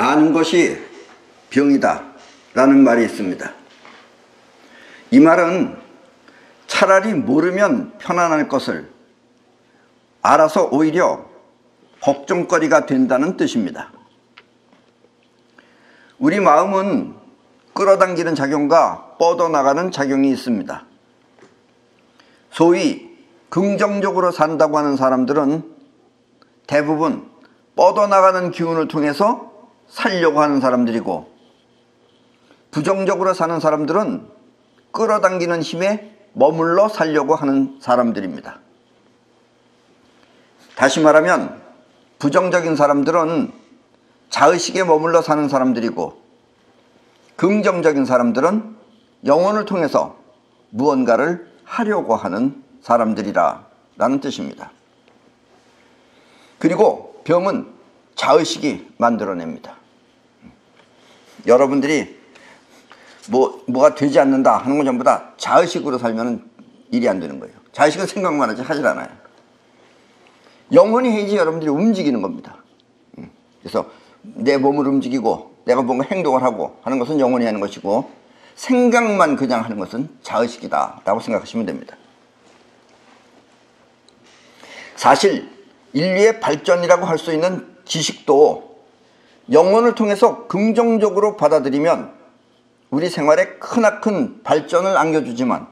아는 것이 병이다 라는 말이 있습니다. 이 말은 차라리 모르면 편안할 것을 알아서 오히려 걱정거리가 된다는 뜻입니다. 우리 마음은 끌어당기는 작용과 뻗어나가는 작용이 있습니다. 소위 긍정적으로 산다고 하는 사람들은 대부분 뻗어나가는 기운을 통해서 살려고 하는 사람들이고, 부정적으로 사는 사람들은 끌어당기는 힘에 머물러 살려고 하는 사람들입니다. 다시 말하면 부정적인 사람들은 자의식에 머물러 사는 사람들이고, 긍정적인 사람들은 영혼을 통해서 무언가를 하려고 하는 사람들이라 라는 뜻입니다. 그리고 병은 자의식이 만들어냅니다. 여러분들이 뭐가 되지 않는다 하는 건 전부 다 자의식으로 살면 일이 안 되는 거예요. 자의식은 생각만 하지 하질 않아요. 영혼이 해야지 여러분들이 움직이는 겁니다. 그래서 내 몸을 움직이고 내가 뭔가 행동을 하고 하는 것은 영혼이 하는 것이고, 생각만 그냥 하는 것은 자의식이다 라고 생각하시면 됩니다. 사실 인류의 발전이라고 할 수 있는 지식도 영혼을 통해서 긍정적으로 받아들이면 우리 생활에 크나큰 발전을 안겨주지만,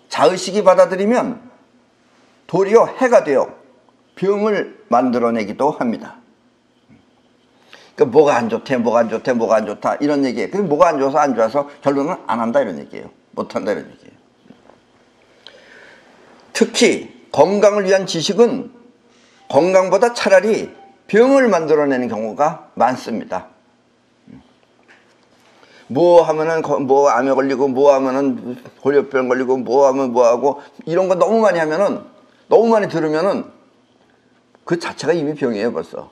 자의식이 받아들이면 도리어 해가 되어 병을 만들어내기도 합니다. 그러니까 뭐가 안 좋대, 뭐가 안 좋대, 뭐가 안 좋다 이런 얘기예요. 그럼 뭐가 안 좋아서 안 좋아서 결론은 안 한다 이런 얘기예요. 못 한다 이런 얘기예요. 특히 건강을 위한 지식은 건강보다 차라리 병을 만들어내는 경우가 많습니다. 뭐 하면은 뭐 암에 걸리고, 뭐 하면은 골격병 걸리고, 뭐 하면 뭐 하고, 이런 거 너무 많이 하면은, 너무 많이 들으면은 그 자체가 이미 병이에요 벌써.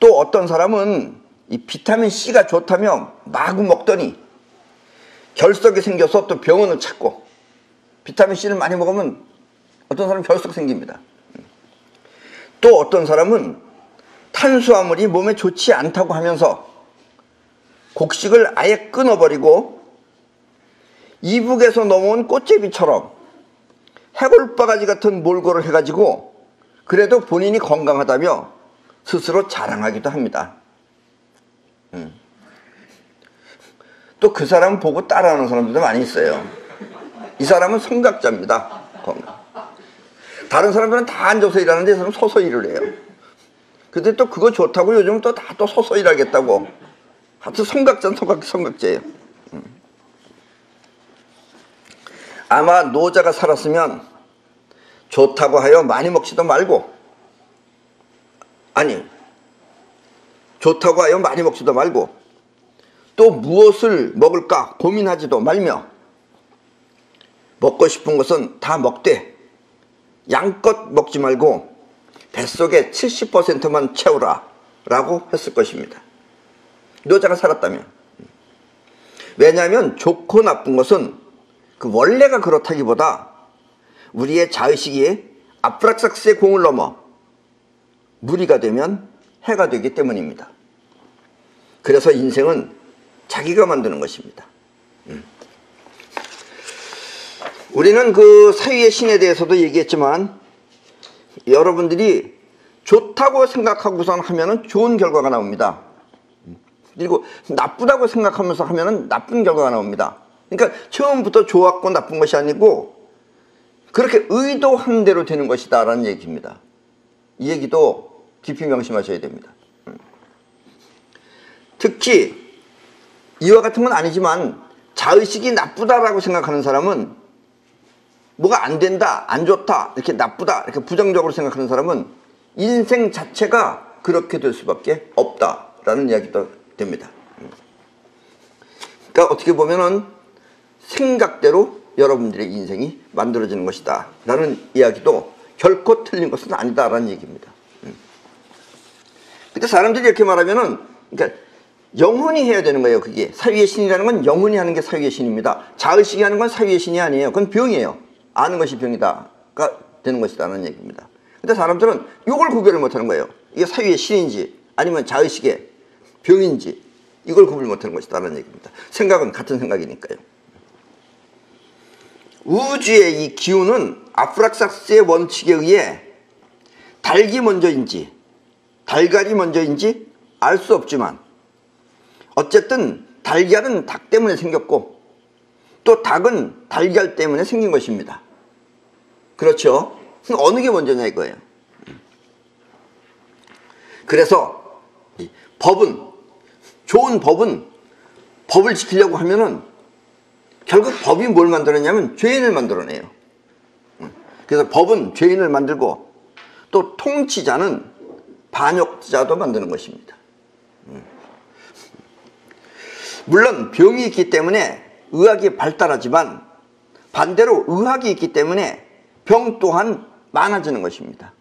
또 어떤 사람은 이 비타민 C가 좋다며 마구 먹더니 결석이 생겨서 또 병원을 찾고, 비타민 C를 많이 먹으면 어떤 사람은 결석 생깁니다. 또 어떤 사람은 탄수화물이 몸에 좋지 않다고 하면서 곡식을 아예 끊어버리고 이북에서 넘어온 꽃제비처럼 해골바가지 같은 몰골을 해가지고 그래도 본인이 건강하다며 스스로 자랑하기도 합니다. 또 그 사람 보고 따라하는 사람들도 많이 있어요. 이 사람은 성각자입니다. 다른 사람들은 다 앉아서 일하는데 이 사람은 서서 일을 해요. 근데 또 그거 좋다고 요즘 또 다 또 서서 일하겠다고. 하여튼 성각자는 성각자예요. 아마 노자가 살았으면 좋다고 하여 많이 먹지도 말고, 아니 좋다고 하여 많이 먹지도 말고 또 무엇을 먹을까 고민하지도 말며 먹고 싶은 것은 다 먹되 양껏 먹지 말고 뱃속에 70%만 채우라 라고 했을 것입니다. 노자가 살았다면. 왜냐하면 좋고 나쁜 것은 그 원래가 그렇다기보다 우리의 자의식이 아프락삭스의 공을 넘어 무리가 되면 해가 되기 때문입니다. 그래서 인생은 자기가 만드는 것입니다. 우리는 그 사유의 신에 대해서도 얘기했지만, 여러분들이 좋다고 생각하고선 하면은 좋은 결과가 나옵니다. 그리고 나쁘다고 생각하면서 하면은 나쁜 결과가 나옵니다. 그러니까 처음부터 좋았고 나쁜 것이 아니고 그렇게 의도한 대로 되는 것이다 라는 얘기입니다. 이 얘기도 깊이 명심하셔야 됩니다. 특히 이와 같은 건 아니지만 자의식이 나쁘다라고 생각하는 사람은, 뭐가 안 된다, 안 좋다, 이렇게 나쁘다, 이렇게 부정적으로 생각하는 사람은 인생 자체가 그렇게 될 수밖에 없다라는 이야기도 됩니다. 그러니까 어떻게 보면은 생각대로 여러분들의 인생이 만들어지는 것이다 라는 이야기도 결코 틀린 것은 아니다 라는 얘기입니다. 근데 사람들이 이렇게 말하면은, 그러니까 영혼이 해야 되는 거예요. 그게 사유의 신이라는 건 영혼이 하는 게 사유의 신입니다. 자의식이 하는 건 사유의 신이 아니에요. 그건 병이에요. 아는 것이 병이다가 되는 것이다라는 얘기입니다. 근데 사람들은 이걸 구별을 못하는 거예요. 이게 사유의 신인지 아니면 자의식의 병인지 이걸 구분 못하는 것이다라는 얘기입니다. 생각은 같은 생각이니까요. 우주의 이 기운은 아프락사스의 원칙에 의해 닭이 먼저인지 달걀이 먼저인지 알 수 없지만 어쨌든 달걀은 닭 때문에 생겼고 또 닭은 달걀 때문에 생긴 것입니다. 그렇죠? 어느 게 먼저냐 이거예요. 그래서 좋은 법은 법을 지키려고 하면은 결국 법이 뭘 만들었냐면 죄인을 만들어내요. 그래서 법은 죄인을 만들고 또 통치자는 반역자도 만드는 것입니다. 물론 병이 있기 때문에 의학이 발달하지만 반대로 의학이 있기 때문에 병 또한 많아지는 것입니다.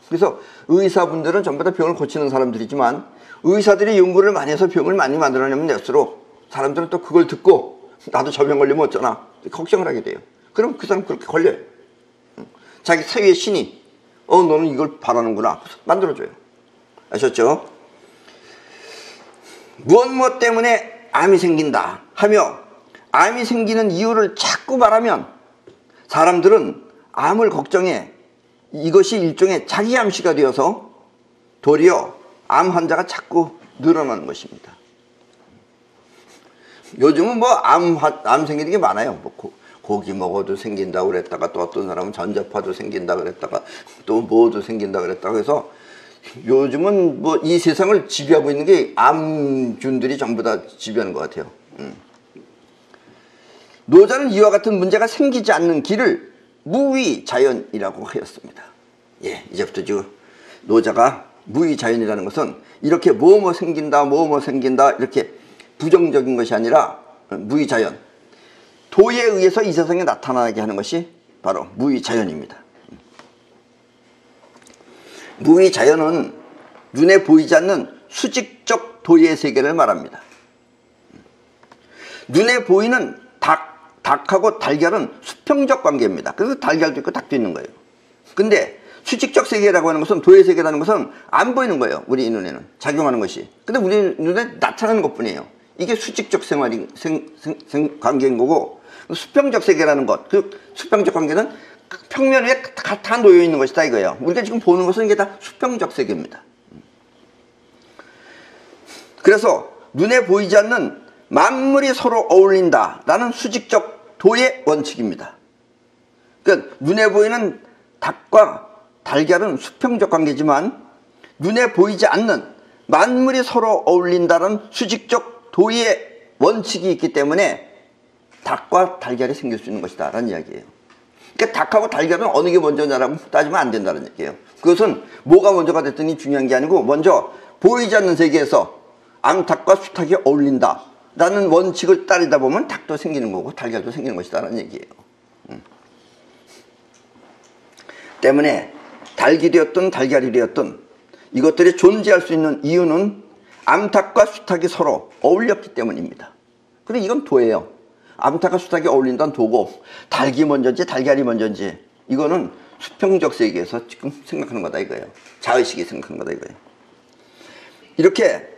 그래서 의사분들은 전부 다 병을 고치는 사람들이지만 의사들이 연구를 많이 해서 병을 많이 만들어내면 될수록 사람들은 또 그걸 듣고 나도 저 병 걸리면 어쩌나 걱정을 하게 돼요. 그럼 그 사람 그렇게 걸려요. 자기 사위의 신이 너는 이걸 바라는구나 만들어줘요. 아셨죠? 무엇 때문에 암이 생긴다 하며 암이 생기는 이유를 자꾸 말하면 사람들은 암을 걱정해 이것이 일종의 자기 암시가 되어서 도리어 암 환자가 자꾸 늘어나는 것입니다. 요즘은 뭐 암 생기는 게 많아요. 뭐 고기 먹어도 생긴다고 그랬다가 또 어떤 사람은 전자파도 생긴다 그랬다가 또 뭐도 생긴다 그랬다가 그래서 요즘은 뭐 이 세상을 지배하고 있는 게 암균들이 전부 다 지배하는 것 같아요. 노자는 이와 같은 문제가 생기지 않는 길을 무위자연이라고 하였습니다. 예, 이제부터 노자가 무위자연이라는 것은 이렇게 뭐뭐 생긴다 이렇게 부정적인 것이 아니라 무위자연, 도에 의해서 이 세상에 나타나게 하는 것이 바로 무위자연입니다. 무위자연은 눈에 보이지 않는 수직적 도의 세계를 말합니다. 눈에 보이는 닭하고 달걀은 수평적 관계입니다. 그래서 달걀도 있고 닭도 있는 거예요. 근데 수직적 세계라고 하는 것은 도의 세계라는 것은 안 보이는 거예요. 우리 눈에는 작용하는 것이. 근데 우리 눈에 나타나는 것 뿐이에요. 이게 수직적 생활이 관계인 거고 수평적 세계라는 것, 그 수평적 관계는 평면 위에 다 놓여 있는 것이다 이거예요. 우리가 지금 보는 것은 이게 다 수평적 세계입니다. 그래서 눈에 보이지 않는 만물이 서로 어울린다라는 수직적 도의 원칙입니다. 그러니까 눈에 보이는 닭과 달걀은 수평적 관계지만 눈에 보이지 않는 만물이 서로 어울린다는 수직적 도의 원칙이 있기 때문에 닭과 달걀이 생길 수 있는 것이다 라는 이야기예요. 그러니까 닭하고 달걀은 어느 게 먼저냐라고 따지면 안 된다는 얘기예요. 그것은 뭐가 먼저가 됐더니 중요한 게 아니고 먼저 보이지 않는 세계에서 암탉과 수탉이 어울린다 라는 원칙을 따르다 보면 닭도 생기는 거고 달걀도 생기는 것이다 라는 얘기예요. 때문에 닭이 되었든 달걀이 되었든 이것들이 존재할 수 있는 이유는 암탉과 수탉이 서로 어울렸기 때문입니다. 그리고 이건 도예요. 암탉과 수탉이 어울린다는 도고 닭이 먼저인지 달걀이 먼저인지 이거는 수평적 세계에서 지금 생각하는 거다 이거예요. 자의식이 생각하는 거다 이거예요. 이렇게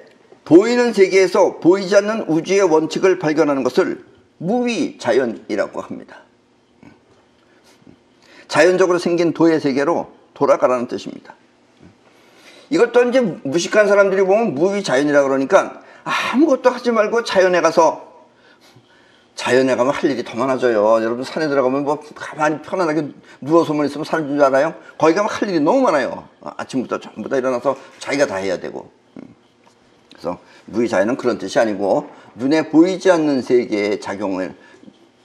보이는 세계에서 보이지 않는 우주의 원칙을 발견하는 것을 무위자연이라고 합니다. 자연적으로 생긴 도의 세계로 돌아가라는 뜻입니다. 이걸 또 이제 무식한 사람들이 보면 무위자연이라고 그러니까 아무것도 하지 말고 자연에 가서 자연에 가면 할 일이 더 많아져요. 여러분 산에 들어가면 뭐 가만히 편안하게 누워서만 있으면 사는 줄 알아요? 거기 가면 할 일이 너무 많아요. 아침부터 전부 다 일어나서 자기가 다 해야 되고. 그래서 무위자연은 그런 뜻이 아니고 눈에 보이지 않는 세계의 작용을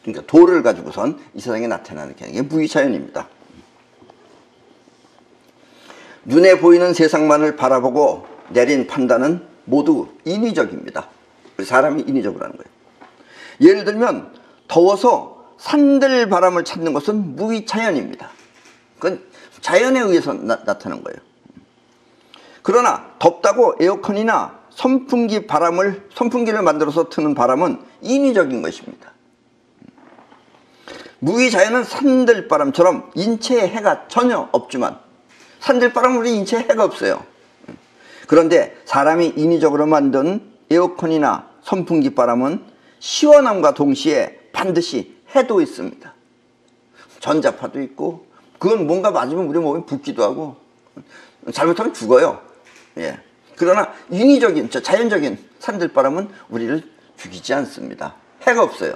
그러니까 도를 가지고선 이 세상에 나타나는 게 무위자연입니다. 눈에 보이는 세상만을 바라보고 내린 판단은 모두 인위적입니다. 우리 사람이 인위적으로 하는 거예요. 예를 들면 더워서 산들 바람을 찾는 것은 무위자연입니다. 그건 자연에 의해서 나타난 거예요. 그러나 덥다고 에어컨이나 선풍기를 만들어서 트는 바람은 인위적인 것입니다. 무위자연은 산들바람처럼 인체에 해가 전혀 없지만 산들바람은 우리 인체에 해가 없어요. 그런데 사람이 인위적으로 만든 에어컨이나 선풍기 바람은 시원함과 동시에 반드시 해도 있습니다. 전자파도 있고, 그건 뭔가 맞으면 우리 몸에 붓기도 하고, 잘못하면 죽어요. 예. 그러나 인위적인, 자연적인 산들바람은 우리를 죽이지 않습니다. 해가 없어요.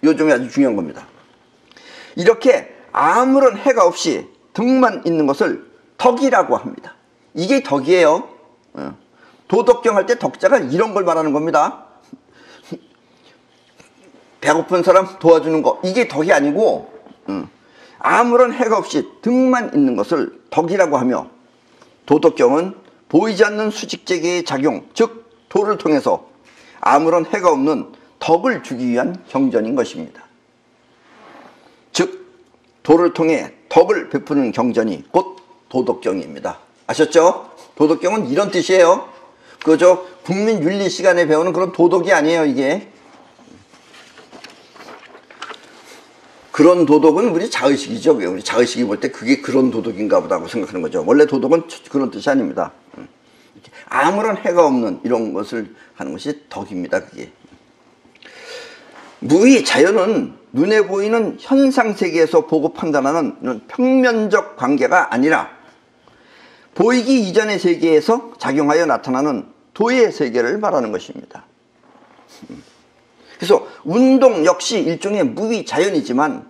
요즘에 아주 중요한 겁니다. 이렇게 아무런 해가 없이 덕만 있는 것을 덕이라고 합니다. 이게 덕이에요. 도덕경 할 때 덕자가 이런 걸 말하는 겁니다. 배고픈 사람 도와주는 거, 이게 덕이 아니고 아무런 해가 없이 덕만 있는 것을 덕이라고 하며, 도덕경은 보이지 않는 수직재계의 작용, 즉 도를 통해서 아무런 해가 없는 덕을 주기 위한 경전인 것입니다. 즉 도를 통해 덕을 베푸는 경전이 곧 도덕경입니다. 아셨죠? 도덕경은 이런 뜻이에요. 그저 국민윤리 시간에 배우는 그런 도덕이 아니에요. 이게 그런 도덕은 우리 자의식이죠. 우리 자의식이 볼 때 그게 그런 도덕인가 보다 고 생각하는 거죠. 원래 도덕은 그런 뜻이 아닙니다. 아무런 해가 없는 이런 것을 하는 것이 덕입니다. 그게 무의 자연은 눈에 보이는 현상세계에서 보고 판단하는 이런 평면적 관계가 아니라 보이기 이전의 세계에서 작용하여 나타나는 도의 세계를 말하는 것입니다. 그래서 운동 역시 일종의 무의 자연이지만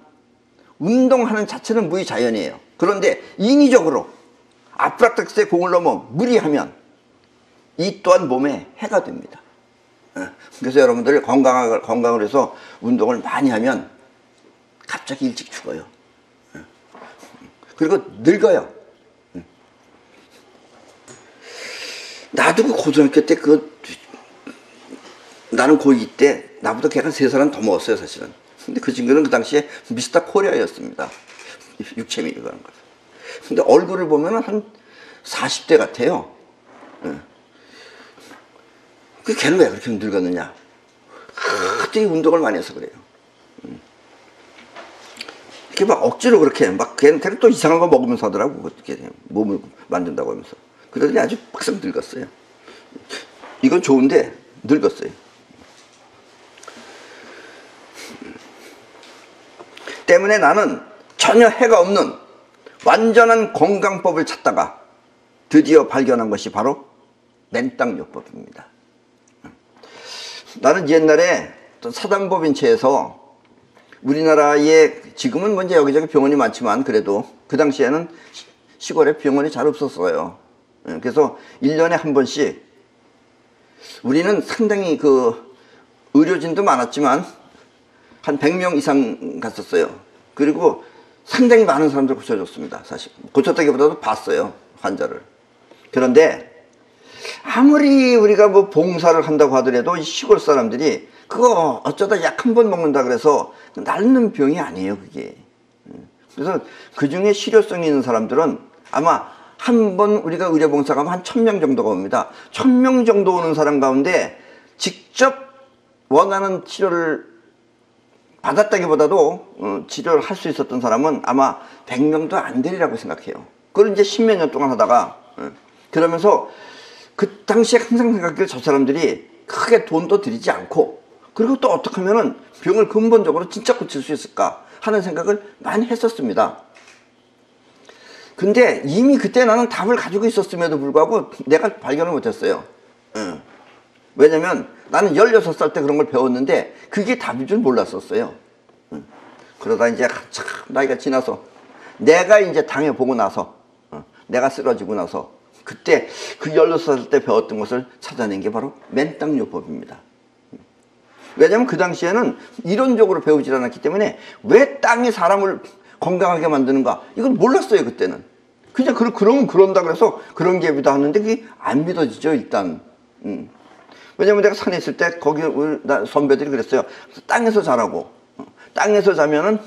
운동하는 자체는 무의 자연이에요. 그런데 인위적으로 아프라텍스의 공을 넘어 무리하면 이 또한 몸에 해가 됩니다. 그래서 여러분들이 건강을 해서 운동을 많이 하면 갑자기 일찍 죽어요. 그리고 늙어요. 나도 그 고등학교 때 나는 고2 때 나보다 걔가 3살 더 먹었어요, 사실은. 근데 그 친구는 그 당시에 미스터 코리아였습니다. 육체미를 가는 거. 근데 얼굴을 보면 한 40대 같아요. 그 걔는 왜 그렇게 늙었느냐? 그때 운동을 많이 해서 그래요. 이렇게 막 억지로 그렇게 막 걔는 또 이상한 거 먹으면서 하더라고. 어떻게 몸을 만든다고 하면서. 그러더니 아주 빡석 늙었어요. 이건 좋은데 늙었어요. 때문에 나는 전혀 해가 없는 완전한 건강법을 찾다가 드디어 발견한 것이 바로 맨땅요법입니다. 나는 옛날에 사단법인체에서 우리나라에 지금은 먼저 여기저기 병원이 많지만 그래도 그 당시에는 시골에 병원이 잘 없었어요. 그래서 1년에 한 번씩 우리는 상당히 그 의료진도 많았지만 한 100명 이상 갔었어요. 그리고 상당히 많은 사람들 고쳐줬습니다. 사실 고쳤다기보다도 봤어요, 환자를. 그런데 아무리 우리가 뭐 봉사를 한다고 하더라도 이 시골 사람들이 그거 어쩌다 약 한 번 먹는다 그래서 낫는 병이 아니에요, 그게. 그래서 그 중에 실효성이 있는 사람들은 아마 한 번 우리가 의료봉사 가면 한 1000명 정도가 옵니다. 1000명 정도 오는 사람 가운데 직접 원하는 치료를 받았다기보다도 치료를 할 수 있었던 사람은 아마 100명도 안 되리라고 생각해요. 그걸 이제 10몇 년 동안 하다가 그러면서 그 당시에 항상 생각해요. 저 사람들이 크게 돈도 들이지 않고 그리고 또 어떻게 하면은 병을 근본적으로 진짜 고칠 수 있을까 하는 생각을 많이 했었습니다. 근데 이미 그때 나는 답을 가지고 있었음에도 불구하고 내가 발견을 못했어요. 왜냐면 나는 16살 때 그런 걸 배웠는데 그게 답인 줄 몰랐었어요. 그러다 이제 참 나이가 지나서 내가 이제 당해보고 나서 내가 쓰러지고 나서 그때 그 16살 때 배웠던 것을 찾아낸 게 바로 맨땅요법입니다. 왜냐면 그 당시에는 이론적으로 배우질 않았기 때문에 왜 땅이 사람을 건강하게 만드는가 이걸 몰랐어요. 그때는 그냥 그러면 그런다 그래서 그런 게 하는데 그게 안 믿어지죠. 일단 왜냐면 내가 산에 있을 때 거기 우리 선배들이 그랬어요. 땅에서 자라고 땅에서 자면은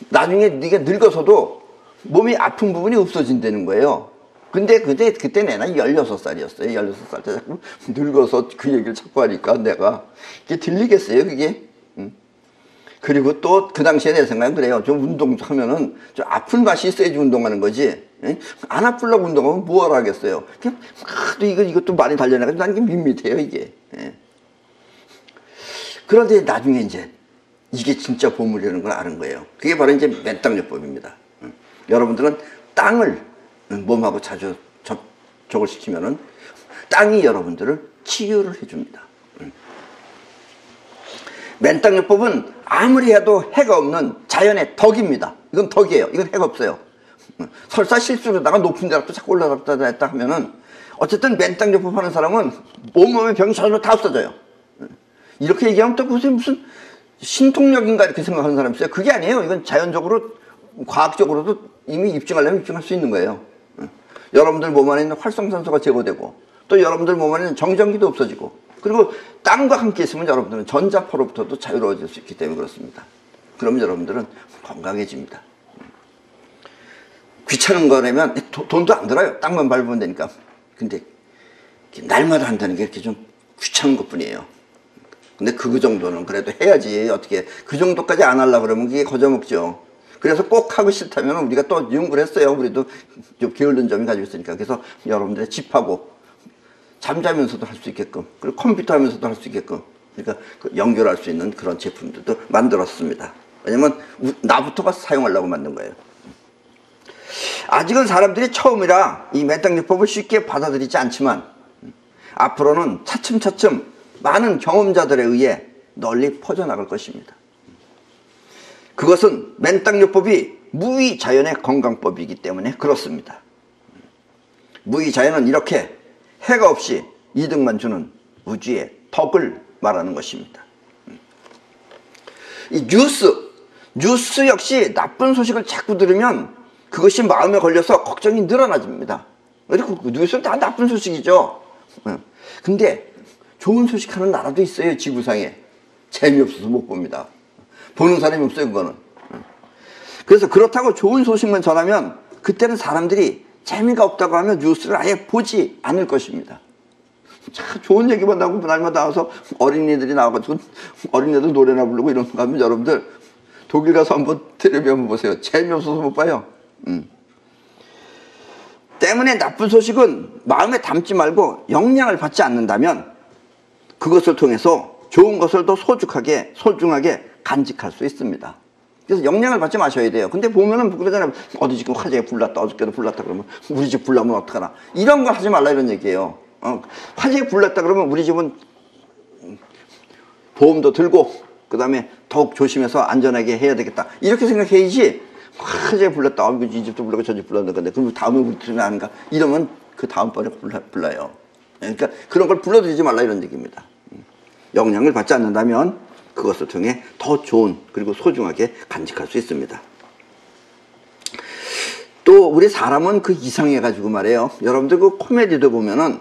나중에 네가 늙어서도 몸이 아픈 부분이 없어진다는 거예요. 근데 그때 내 나이 16살이었어요. 16살 때 자꾸 늙어서 그 얘기를 자꾸 하니까 내가 이게 들리겠어요, 그게? 그리고 또 그 당시에 내 생각은 그래요. 좀 운동하면은 좀 아픈 맛이 있어야지 운동하는 거지. 예? 안 아플라고 운동하면 뭐하러 하겠어요. 하도 이것도 많이 단련해가지고 난 이게 밋밋해요, 이게. 예. 그런데 나중에 이제 이게 진짜 보물이라는 걸 아는 거예요. 그게 바로 이제 맨땅요법입니다. 여러분들은 땅을 몸하고 자주 접촉을 시키면은 땅이 여러분들을 치유를 해줍니다. 맨땅요법은 아무리 해도 해가 없는 자연의 덕입니다. 이건 덕이에요. 이건 해가 없어요. 설사 실수로다가 높은 데로 자꾸 올라갔다 했다 하면은 어쨌든 맨땅요법 하는 사람은 온몸의 병이 전부 다 없어져요. 이렇게 얘기하면 또 무슨 신통력인가 이렇게 생각하는 사람이 있어요. 그게 아니에요. 이건 자연적으로 과학적으로도 이미 입증하려면 입증할 수 있는 거예요. 여러분들 몸 안에 있는 활성산소가 제거되고 또 여러분들 몸 안에 있는 정전기도 없어지고 그리고 땅과 함께 있으면 여러분들은 전자파로부터도 자유로워질 수 있기 때문에 그렇습니다. 그러면 여러분들은 건강해집니다. 귀찮은 거라면 돈도 안 들어요. 땅만 밟으면 되니까. 근데 날마다 한다는 게 이렇게 좀 귀찮은 것 뿐이에요. 근데 그 정도는 그래도 해야지. 어떻게 그 정도까지 안 하려고 그러면 그게 거저먹죠. 그래서 꼭 하고 싫다면 우리가 또 연구를 했어요. 우리도 좀 게으른 점이 가지고 있으니까. 그래서 여러분들의 집하고 잠자면서도 할 수 있게끔 그리고 컴퓨터 하면서도 할 수 있게끔 그러니까 연결할 수 있는 그런 제품들도 만들었습니다. 왜냐면 나부터가 사용하려고 만든 거예요. 아직은 사람들이 처음이라 이 맨땅요법을 쉽게 받아들이지 않지만 앞으로는 차츰차츰 많은 경험자들에 의해 널리 퍼져나갈 것입니다. 그것은 맨땅요법이 무위자연의 건강법이기 때문에 그렇습니다. 무위자연은 이렇게 해가 없이 이득만 주는 우주의 덕을 말하는 것입니다. 이 뉴스 역시 나쁜 소식을 자꾸 들으면 그것이 마음에 걸려서 걱정이 늘어나집니다. 그리고 뉴스는 다 나쁜 소식이죠. 근데 좋은 소식 하는 나라도 있어요. 지구상에. 재미없어서 못 봅니다. 보는 사람이 없어요. 그거는. 그래서 그렇다고 좋은 소식만 전하면 그때는 사람들이 재미가 없다고 하면 뉴스를 아예 보지 않을 것입니다. 참 좋은 얘기만 나오고 날마다 나와서 어린이들이 나와가지고 어린이들 노래나 부르고 이런 거 하면 여러분들 독일 가서 한번 텔레비전 한번 보세요. 재미없어서 못 봐요. 때문에 나쁜 소식은 마음에 담지 말고 영향을 받지 않는다면 그것을 통해서 좋은 것을 더 소중하게 간직할 수 있습니다. 그래서 영향을 받지 마셔야 돼요. 근데 보면은 그러잖아요. 어디 지금 화재가 불났다. 어저께도 불났다. 그러면 우리 집 불나면 어떡하나. 이런 거 하지 말라 이런 얘기예요. 화재가 불났다 그러면 우리 집은 보험도 들고 그 다음에 더욱 조심해서 안전하게 해야 되겠다. 이렇게 생각해야지 화재가 불났다. 이 집도 불나고 저 집 불났는 건데 그럼 다음에 우리 집은 아닌가. 이러면 그 다음번에 불나요. 그러니까 그런 걸 불러들이지 말라 이런 얘기입니다. 영향을 받지 않는다면 그것을 통해 더 좋은 그리고 소중하게 간직할 수 있습니다. 또 우리 사람은 그 이상해가지고 말이에요. 여러분들 그 코미디도 보면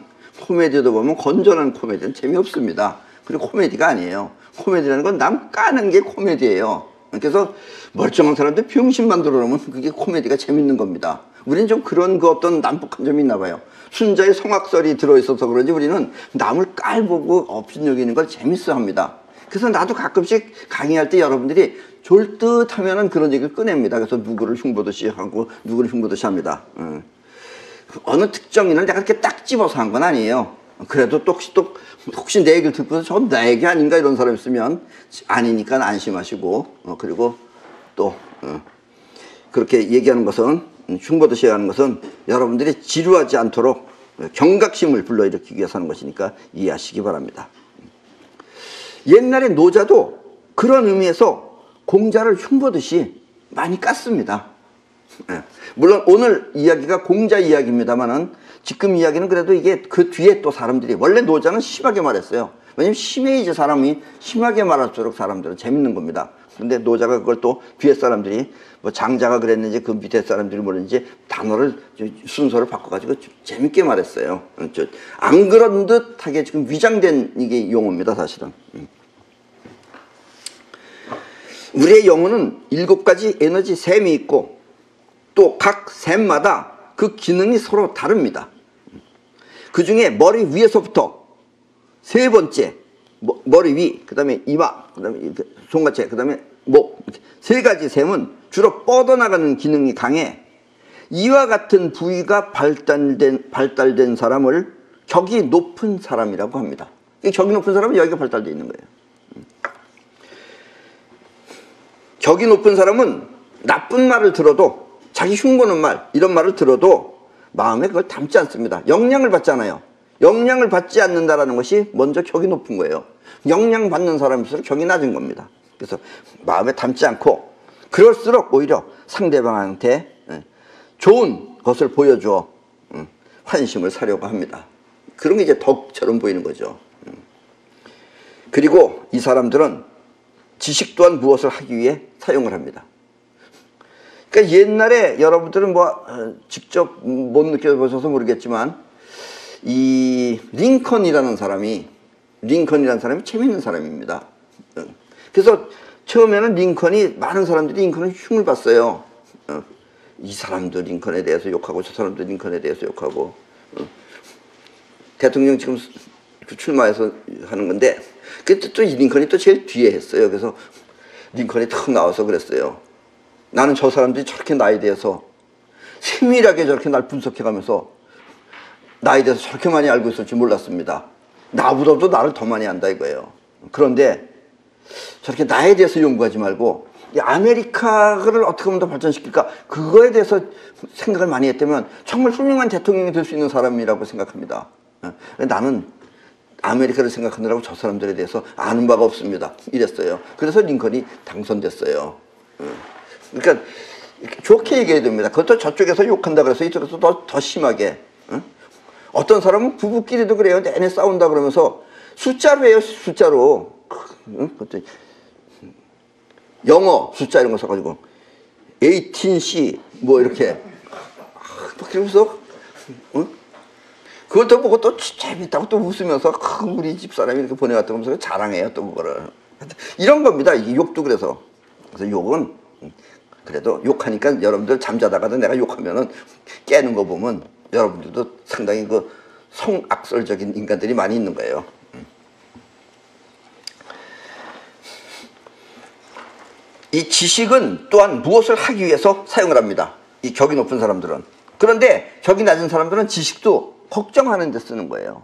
건전한 코미디는 재미없습니다. 그리고 코미디가 아니에요. 코미디라는 건 남 까는 게 코미디예요. 그래서 멀쩡한 사람들 병신 만들어 놓으면 그게 코미디가 재밌는 겁니다. 우리는 좀 그런 그 어떤 난폭한 점이 있나 봐요. 순자의 성악설이 들어있어서 그런지 우리는 남을 깔보고 업신여기는 걸 재밌어 합니다. 그래서 나도 가끔씩 강의할 때 여러분들이 졸듯하면은 그런 얘기를 꺼냅니다. 그래서 누구를 흉보듯이 하고 누구를 흉보듯이 합니다. 어느 특정인을 내가 이렇게 딱 집어서 한 건 아니에요. 그래도 또 혹시 내 얘기를 듣고서 저건 내 얘기 아닌가 이런 사람 있으면 아니니까 안심하시고 그리고 또 그렇게 얘기하는 것은 흉보듯이 하는 것은 여러분들이 지루하지 않도록 경각심을 불러일으키기 위해서 하는 것이니까 이해하시기 바랍니다. 옛날에 노자도 그런 의미에서 공자를 흉보듯이 많이 깠습니다. 물론 오늘 이야기가 공자 이야기입니다만은 지금 이야기는 그래도 이게 그 뒤에 또 사람들이 원래 노자는 심하게 말했어요. 왜냐면 심해야지 사람이 심하게 말할수록 사람들은 재밌는 겁니다. 근데 노자가 그걸 또 뒤에 사람들이 뭐 장자가 그랬는지 그 밑에 사람들이 뭐랬는지 단어를 순서를 바꿔가지고 재밌게 말했어요. 안 그런 듯하게 지금 위장된 이게 용어입니다 사실은. 우리의 영혼은 7가지 에너지 샘이 있고 또 각 샘마다 그 기능이 서로 다릅니다. 그 중에 머리 위에서부터 세 번째 머리 위, 그 다음에 이마, 그 다음에 손가체, 그 다음에 목, 세 가지 샘은 주로 뻗어나가는 기능이 강해 이와 같은 부위가 발달된 사람을 격이 높은 사람이라고 합니다. 격이 높은 사람은 여기가 발달되어 있는 거예요. 격이 높은 사람은 나쁜 말을 들어도, 자기 흉보는 말, 이런 말을 들어도 마음에 그걸 담지 않습니다. 영향을 받잖아요. 영향을 받지 않는다라는 것이 먼저 격이 높은 거예요. 영향받는 사람일수록 격이 낮은 겁니다. 그래서 마음에 담지 않고, 그럴수록 오히려 상대방한테 좋은 것을 보여줘 환심을 사려고 합니다. 그런 게 이제 덕처럼 보이는 거죠. 그리고 이 사람들은 지식 또한 무엇을 하기 위해 사용을 합니다. 그러니까 옛날에 여러분들은 뭐 직접 못 느껴보셔서 모르겠지만, 이 링컨이라는 사람이 재밌는 사람입니다. 그래서 처음에는 많은 사람들이 링컨을 흉을 봤어요. 이 사람도 링컨에 대해서 욕하고 저 사람도 링컨에 대해서 욕하고, 대통령 지금 출마해서 하는 건데, 그때 또 링컨이 또 제일 뒤에 했어요. 그래서 링컨이 탁 나와서 그랬어요. 나는 저 사람들이 저렇게 나에 대해서 세밀하게 저렇게 날 분석해가면서 나에 대해서 저렇게 많이 알고 있을 줄 몰랐습니다. 나보다도 나를 더 많이 안다 이거예요. 그런데 저렇게 나에 대해서 연구하지 말고 이 아메리카를 어떻게 하면 더 발전시킬까, 그거에 대해서 생각을 많이 했다면 정말 훌륭한 대통령이 될 수 있는 사람이라고 생각합니다. 나는 아메리카를 생각하느라고 저 사람들에 대해서 아는 바가 없습니다. 이랬어요. 그래서 링컨이 당선됐어요. 그러니까 좋게 얘기해야 됩니다. 그것도 저쪽에서 욕한다 그래서 이쪽에서 더 심하게. 어떤 사람은 부부끼리도 그래요. 내내 싸운다 그러면서 숫자로 해요. 숫자로. 그것도 영어 숫자 이런 거 써가지고 18C 뭐 이렇게 그러면서 그걸 또 보고 또 재밌다고 또 웃으면서 우리 집사람이 이렇게 보내왔다고 하면서 자랑해요. 또 그거를. 이런 겁니다. 이 욕도 그래서 욕은 그래도 욕하니까 여러분들 잠자다가도 내가 욕하면은 깨는 거 보면 여러분들도 상당히 그 성악설적인 인간들이 많이 있는 거예요. 이 지식은 또한 무엇을 하기 위해서 사용을 합니다. 이 격이 높은 사람들은. 그런데 격이 낮은 사람들은 지식도 걱정하는 데 쓰는 거예요.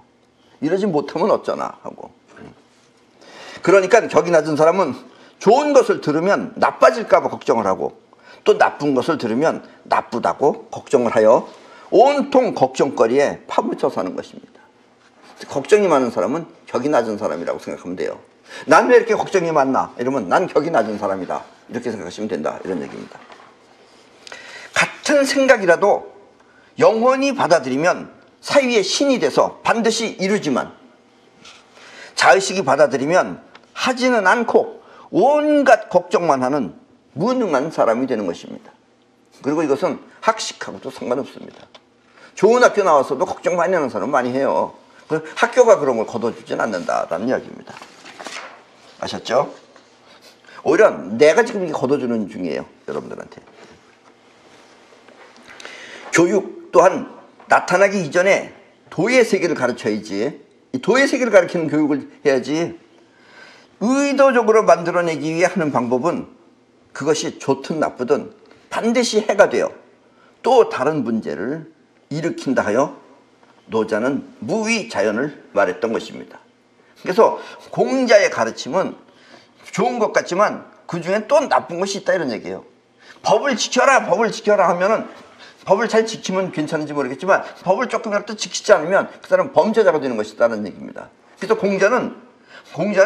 이러지 못하면 어쩌나 하고. 그러니까 격이 낮은 사람은 좋은 것을 들으면 나빠질까 봐 걱정을 하고, 또 나쁜 것을 들으면 나쁘다고 걱정을 하여 온통 걱정거리에 파묻혀 사는 것입니다. 걱정이 많은 사람은 격이 낮은 사람이라고 생각하면 돼요. 난 왜 이렇게 걱정이 많나? 이러면 난 격이 낮은 사람이다. 이렇게 생각하시면 된다. 이런 얘기입니다. 같은 생각이라도 영원히 받아들이면 사위의 신이 돼서 반드시 이루지만, 자의식이 받아들이면 하지는 않고 온갖 걱정만 하는 무능한 사람이 되는 것입니다. 그리고 이것은 학식하고도 상관없습니다. 좋은 학교 나와서도 걱정 많이 하는 사람은 많이 해요. 학교가 그런 걸 거둬주진 않는다라는 이야기입니다. 아셨죠? 오히려 내가 지금 이게 거둬주는 중이에요. 여러분들한테. 교육 또한 나타나기 이전에 도의 세계를 가르쳐야지. 이 도의 세계를 가르치는 교육을 해야지. 의도적으로 만들어내기 위해 하는 방법은 그것이 좋든 나쁘든 반드시 해가 돼요. 또 다른 문제를 일으킨다 하여 노자는 무위자연을 말했던 것입니다. 그래서 공자의 가르침은 좋은 것 같지만 그 중에 또 나쁜 것이 있다 이런 얘기예요. 법을 지켜라 하면은 법을 잘 지키면 괜찮은지 모르겠지만 법을 조금이라도 지키지 않으면 그 사람은 범죄자가 되는 것이다라는 얘기입니다. 그래서 공자는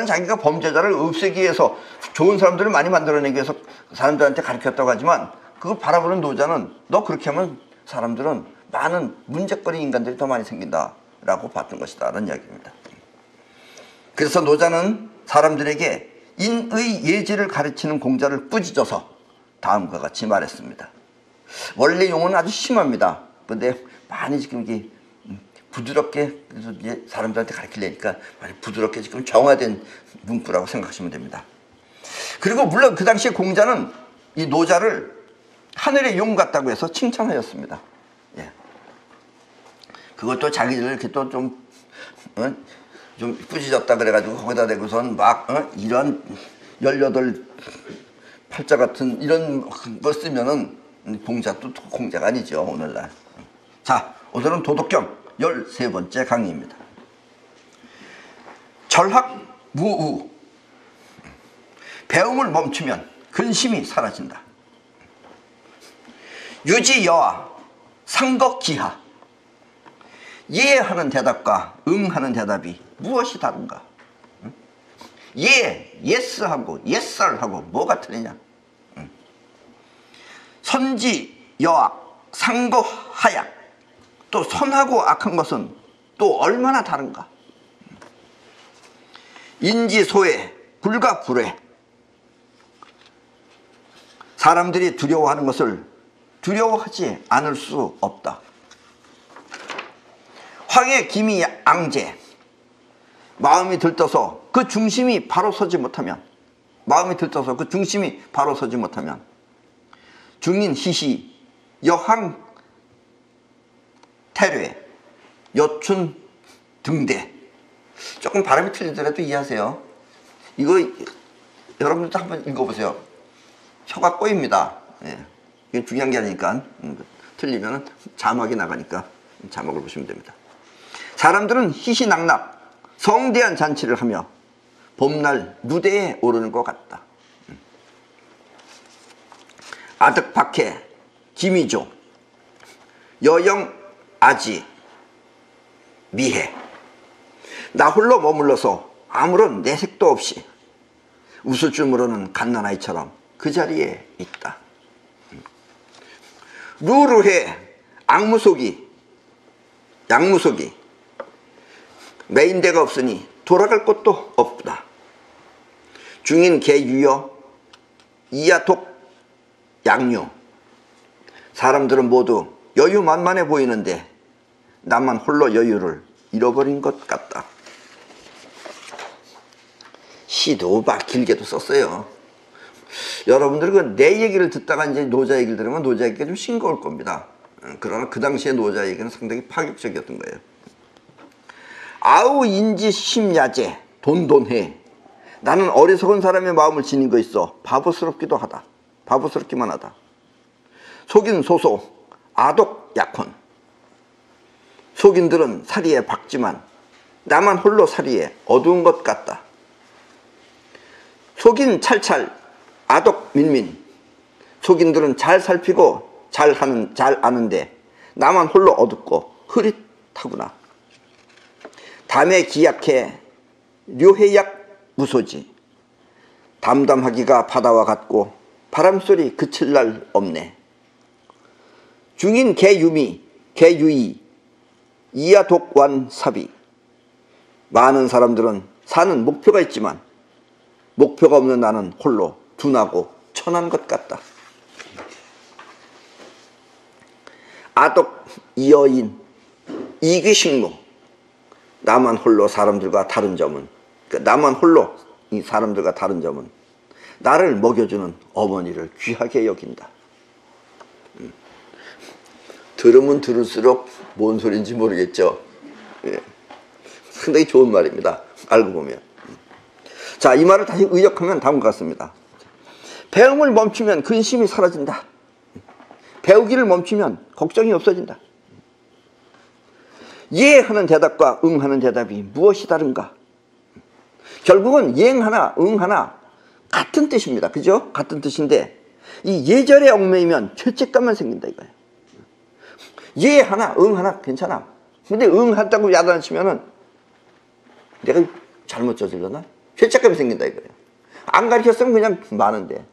자기가 범죄자를 없애기 위해서 좋은 사람들을 많이 만들어내기 위해서 사람들한테 가르쳤다고 하지만, 그걸 바라보는 노자는 너 그렇게 하면 사람들은 많은 문제거리 인간들이 더 많이 생긴다라고 봤던 것이다 라는 이야기입니다. 그래서 노자는 사람들에게 인의 예지를 가르치는 공자를 꾸짖어서 다음과 같이 말했습니다. 원래 용어는 아주 심합니다. 근데 많이 지금 이게 부드럽게, 그래서 이제 사람들한테 가르치려니까 많이 부드럽게 지금 정화된 문구라고 생각하시면 됩니다. 그리고 물론 그 당시에 공자는 이 노자를 하늘의 용 같다고 해서 칭찬하였습니다. 예. 그것도 자기들 이렇게 또 좀 꾸짖었다 그래가지고 거기다 대고선 막 이런 18 팔자 같은 이런 걸 쓰면은 공자도 공자가 아니죠, 오늘날. 자, 오늘은 도덕경 13번째 강의입니다. 절학무우. 배움을 멈추면 근심이 사라진다. 유지여하 상거기하. 예하는 대답과 응하는 대답이 무엇이 다른가? 예, 예스하고 예썰하고 뭐가 틀리냐? 선지여악 상거하약. 또 선하고 악한 것은 또 얼마나 다른가? 인지소외 불가불회. 사람들이 두려워하는 것을 두려워하지 않을 수 없다. 황해 기미 앙제. 마음이 들떠서 그 중심이 바로 서지 못하면, 중인 희시 여항 태뢰 여춘 등대. 조금 발음이 틀리더라도 이해하세요. 이거 여러분들도 한번 읽어보세요. 혀가 꼬입니다. 예. 이게 중요한 게 아니니까. 틀리면 자막이 나가니까 자막을 보시면 됩니다. 사람들은 희시낙낙 성대한 잔치를 하며 봄날 무대에 오르는 것 같다. 아득박해 기미조 여영 아지 미해. 나 홀로 머물러서 아무런 내색도 없이 웃을 줄 모르는 갓난아이처럼 그 자리에 있다. 루루해 양무속이 메인 데가 없으니 돌아갈 곳도 없다. 중인 개유여 이야독 양유. 사람들은 모두 여유만만해 보이는데 나만 홀로 여유를 잃어버린 것 같다. 시도 막 길게도 썼어요. 여러분들은 내 얘기를 듣다가 이제 노자 얘기를 들으면 노자 얘기가 좀 싱거울 겁니다. 그러나 그 당시에 노자 얘기는 상당히 파격적이었던 거예요. 아우 인지 심야제 돈돈해. 나는 어리석은 사람의 마음을 지닌 거 있어 바보스럽기만 하다. 속인 소소 아독 약혼. 속인들은 사리에 밝지만 나만 홀로 사리에 어두운 것 같다. 속인 찰찰 아독 민민. 속인들은 잘 살피고 잘 아는데 나만 홀로 어둡고 흐릿하구나. 담에 기약해 료해약 무소지. 담담하기가 바다와 같고 바람소리 그칠 날 없네. 중인 개유이 이야독완 사비. 많은 사람들은 사는 목표가 있지만 목표가 없는 나는 홀로 둔하고 천한 것 같다. 아독 이여인 이기식무. 나만 홀로 사람들과 다른 점은 나를 먹여주는 어머니를 귀하게 여긴다. 들으면 들을수록 뭔 소리인지 모르겠죠. 예. 상당히 좋은 말입니다. 알고 보면. 자, 이 말을 다시 의역하면 다음과 같습니다. 배움을 멈추면 근심이 사라진다. 배우기를 멈추면 걱정이 없어진다. 예하는 대답과 응하는 대답이 무엇이 다른가? 결국은 예 하나, 응 하나 같은 뜻입니다. 그죠? 같은 뜻인데 이 예절에 얽매이면 죄책감만 생긴다 이거예요. 예 하나, 응 하나 괜찮아. 근데 응 한다고 야단치면은 내가 잘못 저질렀나? 죄책감이 생긴다 이거예요. 안 가르쳤으면 그냥 많은데.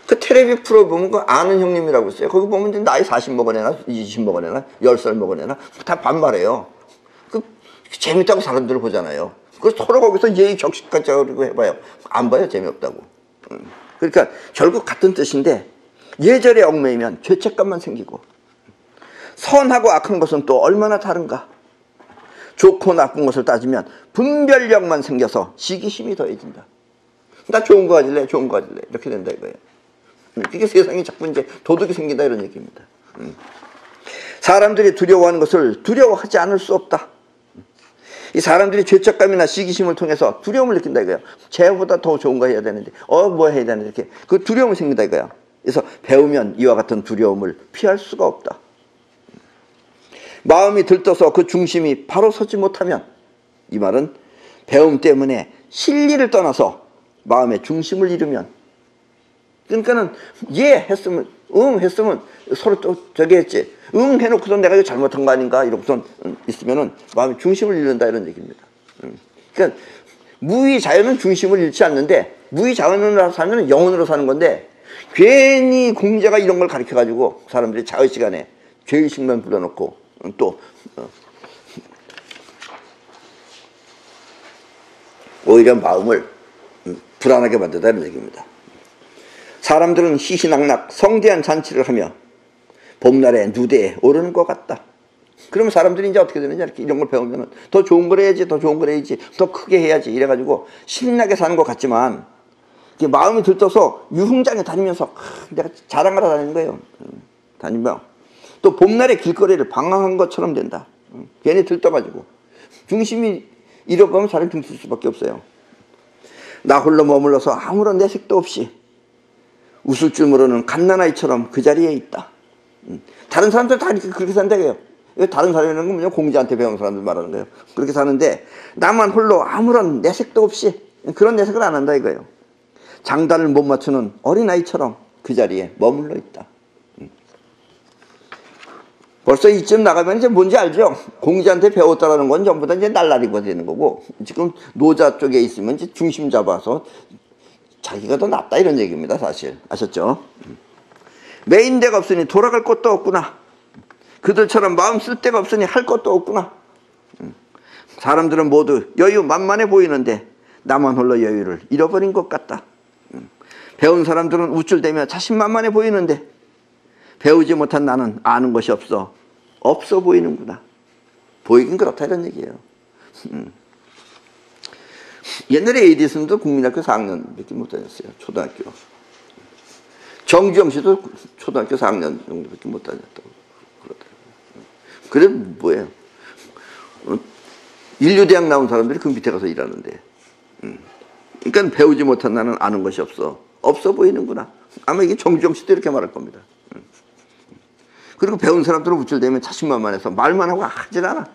그 텔레비 프로 보면 그 아는 형님이라고 있어요. 거기 보면 이제 나이 40 먹어내나 20 먹어내나 10살 먹어내나 다 반말해요. 그 재밌다고 사람들을 보잖아요. 그 서로 거기서 예의 격식까지 하고 해봐요. 안 봐요. 재미없다고. 그러니까 결국 같은 뜻인데 예절에 얽매이면 죄책감만 생기고 선하고 악한 것은 또 얼마나 다른가. 좋고 나쁜 것을 따지면 분별력만 생겨서 시기심이 더해진다. 나 좋은 거 가질래 이렇게 된다 이거예요. 그게 세상에 자꾸 이제 도둑이 생긴다 이런 얘기입니다. 사람들이 두려워하는 것을 두려워하지 않을 수 없다. 이 사람들이 죄책감이나 시기심을 통해서 두려움을 느낀다 이거야. 쟤보다 더 좋은 거 해야 되는데, 뭐 해야 되는데, 이렇게. 그 두려움이 생긴다 이거야. 그래서 배우면 이와 같은 두려움을 피할 수가 없다. 마음이 들떠서 그 중심이 바로 서지 못하면, 이 말은 배움 때문에 실리를 떠나서 마음의 중심을 잃으면, 그러니까는 했으면, 했으면 서로 또 저기 했지. 해놓고서 내가 이거 잘못한 거 아닌가 이러고선 있으면은 마음의 중심을 잃는다 이런 얘기입니다. 그러니까 무의자연은 중심을 잃지 않는데, 무의자연으로 살면 영혼으로 사는 건데, 괜히 공자가 이런 걸 가르쳐 가지고 사람들이 자의 시간에 죄의식만 불러놓고 또 오히려 마음을 불안하게 만든다 이런 얘기입니다. 사람들은 희희낙낙 성대한 잔치를 하며 봄날에 누대에 오르는 것 같다. 그러면 사람들이 이제 어떻게 되느냐, 이렇게 이런 걸 배우면은 더 좋은 걸 해야지, 더 좋은 걸 해야지, 더 크게 해야지 이래가지고 신나게 사는 것 같지만, 마음이 들떠서 유흥장에 다니면서 내가 자랑하러 다니는 거예요. 다니면 또 봄날의 길거리를 방황한 것처럼 된다. 괜히 들떠가지고 중심이 잃어가면 사람이 둥실 수밖에 없어요. 나 홀로 머물러서 아무런 내색도 없이 웃을 줄 모르는 갓난아이처럼 그 자리에 있다. 다른 사람들 다 그렇게 산다고요. 다른 사람이라는 건 뭐냐, 공자한테 배운 사람들 말하는 거예요. 그렇게 사는데 나만 홀로 아무런 내색도 없이 그런 내색을 안 한다 이거예요. 장단을 못 맞추는 어린아이처럼 그 자리에 머물러 있다. 벌써 이쯤 나가면 이제 뭔지 알죠? 공자한테 배웠다라는 건 전부 다 이제 날라리가 되는 거고, 지금 노자 쪽에 있으면 이제 중심 잡아서 자기가 더 낫다 이런 얘기입니다, 사실. 아셨죠? 메인 데가 없으니 돌아갈 곳도 없구나. 그들처럼 마음 쓸 데가 없으니 할 것도 없구나. 사람들은 모두 여유 만만해 보이는데 나만 홀로 여유를 잃어버린 것 같다. 배운 사람들은 우쭐대며 자신만만해 보이는데 배우지 못한 나는 아는 것이 없어 보이는구나. 보이긴 그렇다 이런 얘기예요. 옛날에 에디슨도 국민학교 4학년밖에 못 다녔어요. 초등학교. 정주영 씨도 초등학교 4학년 정도밖에 못 다녔다고 그러더라고요. 그래 뭐예요? 인류대학 나온 사람들이 그 밑에 가서 일하는데. 그러니까 배우지 못한 나는 아는 것이 없어 보이는구나. 아마 이게 정주영 씨도 이렇게 말할 겁니다. 그리고 배운 사람들은 우쭐대면 자신만만해서 말만 하고 하질 않아.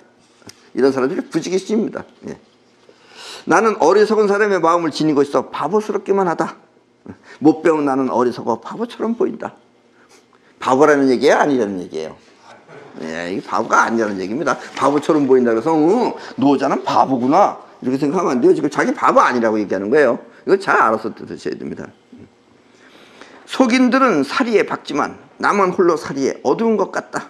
이런 사람들이 부지기수입니다. 예. 나는 어리석은 사람의 마음을 지니고 있어 바보스럽기만 하다. 못 배운 나는 어리석어 바보처럼 보인다. 바보라는 얘기예요, 아니라는 얘기예요? 예, 이게 바보가 아니라는 얘기입니다. 바보처럼 보인다 그래서 노자는 바보구나 이렇게 생각하면 안 돼요. 지금 자기 바보 아니라고 얘기하는 거예요. 이거 잘 알아서 들으셔야 됩니다. 속인들은 사리에 박지만 나만 홀로 사리에 어두운 것 같다.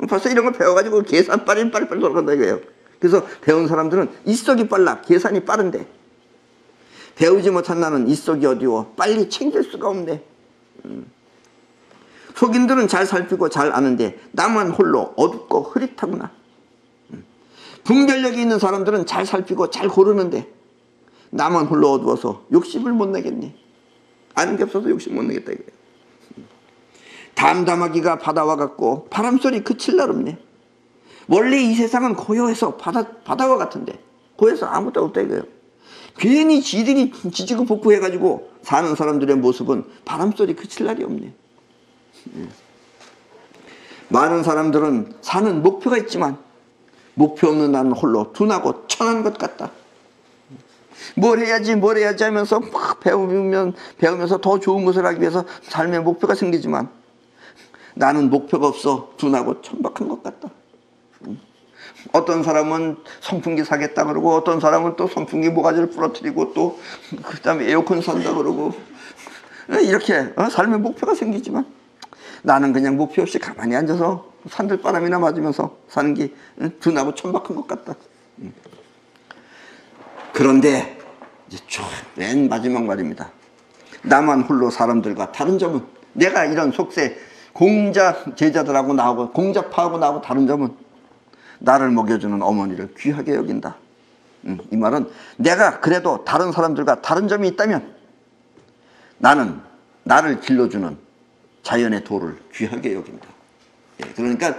벌써 이런 걸 배워가지고 계산 빨리 돌아간다 이거예요. 그래서 배운 사람들은 입속이 빨라, 계산이 빠른데 배우지 못한 나는 입속이 어두워 빨리 챙길 수가 없네. 속인들은 잘 살피고 잘 아는데 나만 홀로 어둡고 흐릿하구나. 분별력이 있는 사람들은 잘 살피고 잘 고르는데 나만 홀로 어두워서 욕심을 못 내겠네. 아는 게 없어서 욕심 못 내겠다 이거예요. 담담하기가 바다와 같고 바람소리 그칠 날 없네. 원래 이 세상은 고요해서 바다와 같은데 고요해서 아무것도 없다 이거예요. 괜히 지들이 지지고 볶고해가지고 사는 사람들의 모습은 바람소리 그칠 날이 없네. 많은 사람들은 사는 목표가 있지만 목표 없는 나는 홀로 둔하고 천한 것 같다. 뭘 해야지 하면서 막 배우면서 더 좋은 것을 하기 위해서 삶의 목표가 생기지만 나는 목표가 없어 둔하고 천박한 것 같다. 어떤 사람은 선풍기 사겠다 그러고 어떤 사람은 또 선풍기 모가지를 부러뜨리고 또 그다음에 에어컨 산다 그러고 이렇게 삶의 목표가 생기지만 나는 그냥 목표 없이 가만히 앉아서 산들바람이나 맞으면서 사는 게 둔하고 천박한 것 같다. 그런데 이제 맨 마지막 말입니다. 나만 홀로 사람들과 다른 점은, 내가 이런 속세 공자 제자들하고 나하고 공자파하고 나하고 다른 점은 나를 먹여주는 어머니를 귀하게 여긴다. 이 말은 내가 그래도 다른 사람들과 다른 점이 있다면 나는 나를 길러주는 자연의 도를 귀하게 여긴다. 그러니까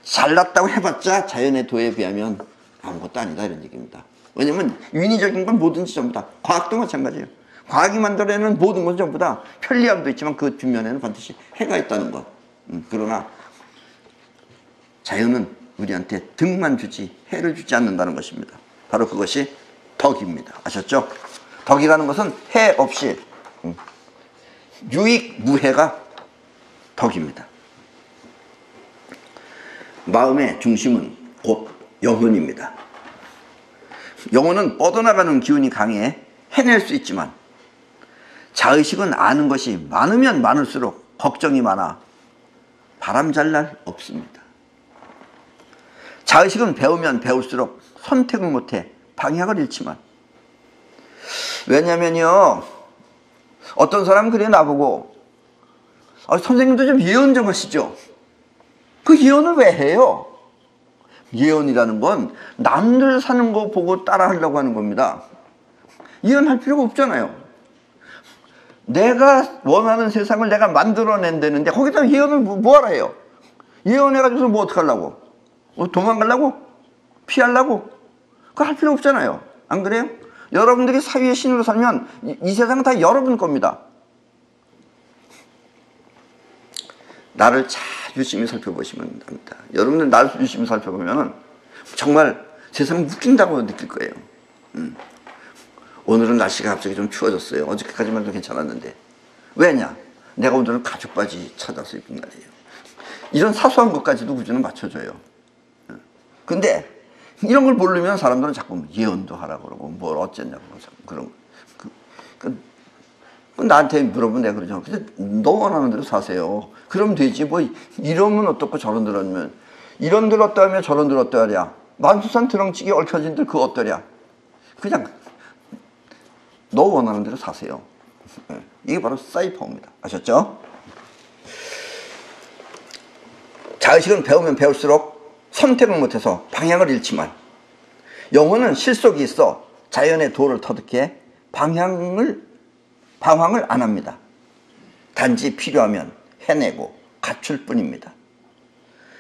잘났다고 해봤자 자연의 도에 비하면 아무것도 아니다 이런 얘기입니다. 왜냐면 인위적인 건 뭐든지 전부 다, 과학도 마찬가지예요. 과학이 만들어내는 모든 건 전부 다 편리함도 있지만 그 뒷면에는 반드시 해가 있다는 것. 그러나 자연은 우리한테 득만 주지 해를 주지 않는다는 것입니다. 바로 그것이 덕입니다. 아셨죠? 덕이라는 것은 해 없이 유익무해가 덕입니다. 마음의 중심은 곧 영혼입니다. 영혼은 뻗어나가는 기운이 강해 해낼 수 있지만 자의식은 아는 것이 많으면 많을수록 걱정이 많아 바람잘 날 없습니다. 자의식은 배우면 배울수록 선택을 못해 방향을 잃지만, 왜냐면요, 어떤 사람은 그래 나보고 선생님도 좀 예언 좀 하시죠. 그 예언을 왜 해요? 예언이라는 건 남들 사는 거 보고 따라 하려고 하는 겁니다. 예언할 필요가 없잖아요. 내가 원하는 세상을 내가 만들어낸다는데 거기다 예언을 뭐하라 해요? 예언해가지고서 뭐 어떡하려고? 뭐 도망가려고? 피하려고? 그거 할 필요 없잖아요. 안 그래요? 여러분들이 사위의 신으로 살면 이 세상은 다 여러분 겁니다. 나를 잘 유심히 살펴보시면 됩니다. 여러분들 나를 유심히 살펴보면 정말 세상은 웃긴다고 느낄 거예요. 오늘은 날씨가 갑자기 좀 추워졌어요. 어저께까지만 좀 괜찮았는데. 왜냐? 내가 오늘은 가죽 바지 찾아서 입은 날이에요. 이런 사소한 것까지도 구주는 맞춰줘요. 근데 이런 걸 모르면 사람들은 자꾸 예언도 하라고 그러고 뭘 어쨌냐고 그런 나한테 물어보면 내가 그러죠. 근데 너 원하는 대로 사세요. 그럼 되지. 뭐 이러면 어떻고 저런 들었면 이런들 어떠하며 저런들 어떠하랴. 만수산 드렁치기 얽혀진들 그 어떠랴. 그냥 너 원하는 대로 사세요. 이게 바로 사이퍼입니다. 아셨죠? 자의식은 배우면 배울수록 선택을 못해서 방향을 잃지만 영혼은 실속이 있어 자연의 도를 터득해 방황을 안 합니다. 단지 필요하면 해내고 갖출 뿐입니다.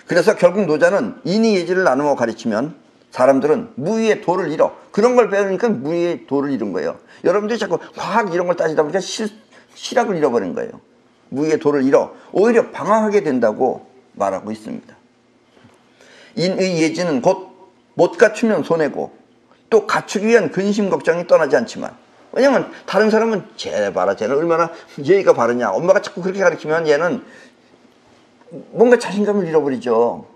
그래서 결국 노자는 인의예지를 나누어 가르치면 사람들은 무의의 도를 잃어. 그런 걸 배우니까 무의의 도를 잃은 거예요. 여러분들이 자꾸 과학 이런 걸 따지다 보니까 실학을 잃어버린 거예요. 무의의 도를 잃어 오히려 방황하게 된다고 말하고 있습니다. 인의예지는 곧 못 갖추면 손해고 또 갖추기 위한 근심 걱정이 떠나지 않지만, 왜냐면 다른 사람은 쟤 봐라, 쟤는 얼마나 예의가 바르냐, 엄마가 자꾸 그렇게 가르치면 얘는 뭔가 자신감을 잃어버리죠.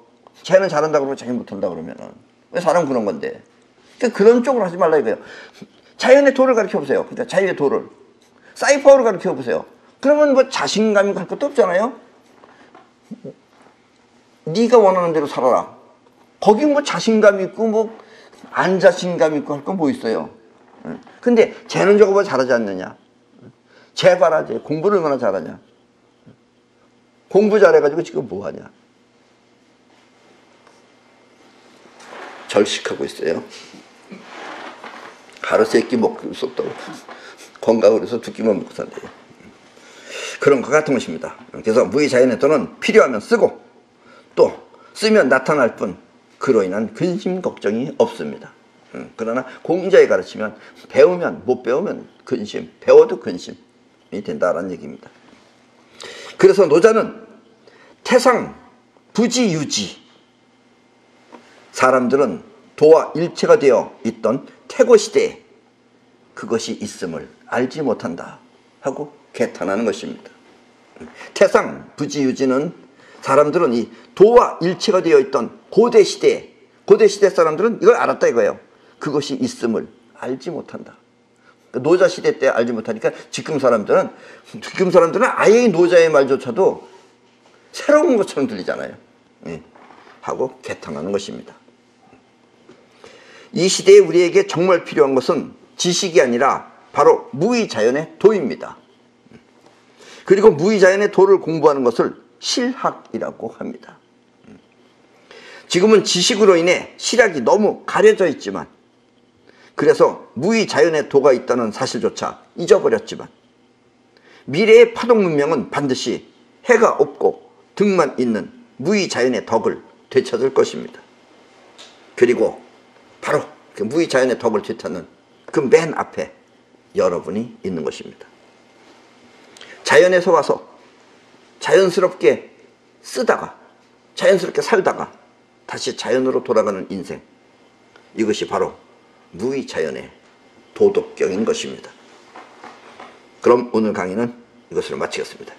쟤는 잘한다 그러면 자기 못한다 그러면은. 왜 사람은 그런 건데. 그러니까 그런 쪽으로 하지 말라 이거예요. 자연의 도를 가르쳐보세요. 그러니까 자유의 도를 사이퍼로 가르쳐보세요. 그러면 뭐 자신감이 갈 것도 없잖아요. 네가 원하는 대로 살아라. 거기 뭐 자신감 있고 뭐 안 자신감 있고 할 건 뭐 있어요. 근데 쟤는 저거보다 잘하지 않느냐. 쟤 봐라, 쟤 공부를 얼마나 잘하냐. 공부 잘해가지고 지금 뭐하냐. 절식하고 있어요. 하루 세 끼 먹고 쏟다고 건강을 해서 두 끼만 먹고 산대요. 그런 것 같은 것입니다. 그래서 무의자연의 도는 필요하면 쓰고 또 쓰면 나타날 뿐 그로 인한 근심 걱정이 없습니다. 그러나 공자에 가르치면 배우면 못 배우면 근심, 배워도 근심이 된다라는 얘기입니다. 그래서 노자는 태상 부지유지, 사람들은 도와 일체가 되어 있던 태고 시대에 그것이 있음을 알지 못한다 하고 개탄하는 것입니다. 태상 부지유지는 사람들은 이 도와 일체가 되어 있던 고대 시대 사람들은 이걸 알았다 이거예요. 그것이 있음을 알지 못한다. 노자 시대 때 알지 못하니까 지금 사람들은 아예 노자의 말조차도 새로운 것처럼 들리잖아요. 하고 개탄하는 것입니다. 이 시대에 우리에게 정말 필요한 것은 지식이 아니라 바로 무의자연의 도입니다. 그리고 무의자연의 도를 공부하는 것을 실학이라고 합니다. 지금은 지식으로 인해 실학이 너무 가려져 있지만, 그래서 무의자연의 도가 있다는 사실조차 잊어버렸지만, 미래의 파동 문명은 반드시 해가 없고 득만 있는 무의자연의 덕을 되찾을 것입니다. 그리고 바로 그 무의자연의 덕을 뒤타는 그 맨 앞에 여러분이 있는 것입니다. 자연에서 와서 자연스럽게 쓰다가 자연스럽게 살다가 다시 자연으로 돌아가는 인생, 이것이 바로 무의자연의 도덕경인 것입니다. 그럼 오늘 강의는 이것으로 마치겠습니다.